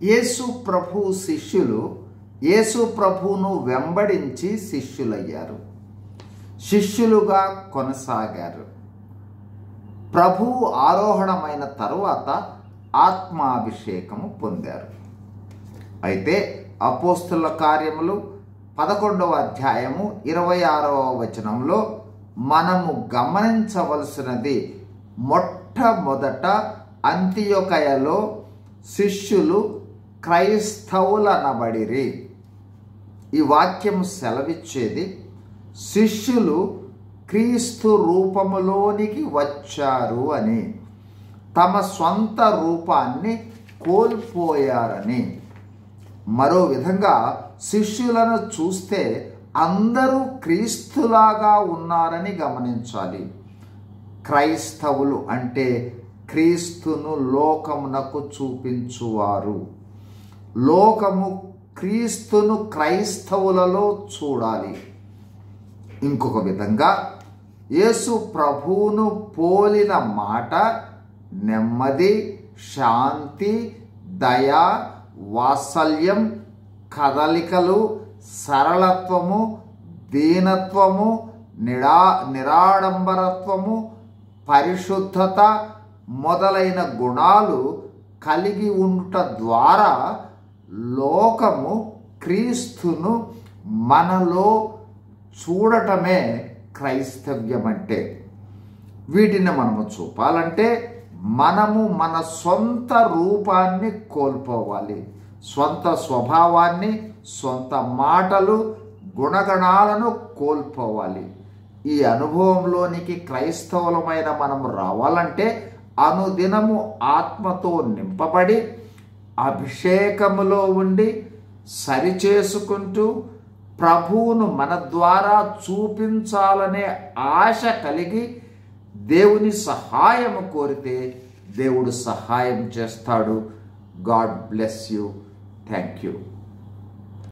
యేసు ప్రభు శిష్యులు యేసు ప్రభువును వెంబడించి శిష్యులయ్యారు, శిష్యులుగా కొనసాగారు. ప్రభువు ఆరోహణమైన తరువాత ఆత్మాభిషేకము పొందారు. అయితే అపోస్తుల కార్యములు 11వ అధ్యాయము 26వ వచనంలో మనము గమనించవలసినది, మొట్టమొదట అంతియొకయలో శిష్యులు క్రైస్తవులనబడిరి. ఈ వాక్యం సెలవిచ్చేది శిష్యులు క్రీస్తు రూపములోనికి వచ్చారు అని, తమ సొంత రూపాన్ని కోల్పోయారని. మరో విధంగా శిష్యులను చూస్తే అందరూ క్రీస్తులాగా ఉన్నారని గమనించాలి. క్రైస్తవులు అంటే క్రీస్తును లోకమునకు చూపించువారు. లోకము క్రీస్తును క్రైస్తవులలో చూడాలి. ఇంకొక విధంగా యేసు ప్రభువును పోలిన మాట నెమ్మది, శాంతి, దయ, వాత్సల్యం, కదలికలు, సరళత్వము, దీనత్వము, నిరాడంబరత్వము, పరిశుద్ధత మొదలైన గుణాలు కలిగి ఉండుట ద్వారా లోకము క్రీస్తును మనలో చూడటమే క్రైస్తవ్యం అంటే. వీటిని మనము చూపాలంటే మనము మన సొంత రూపాన్ని కోల్పోవాలి. సొంత స్వభావాన్ని, సొంత మాటలు, గుణగణాలను కోల్పోవాలి. ఈ అనుభవంలోనికి క్రైస్తవులమైన మనము రావాలంటే అనుదినము ఆత్మతో నింపబడి అభిషేకములో ఉండి సరిచేసుకుంటూ ప్రభువును మన ద్వారా చూపించాలనే ఆశ కలిగి దేవుని సహాయము కోరితే దేవుడు సహాయం చేస్తాడు. God bless you. Thank you.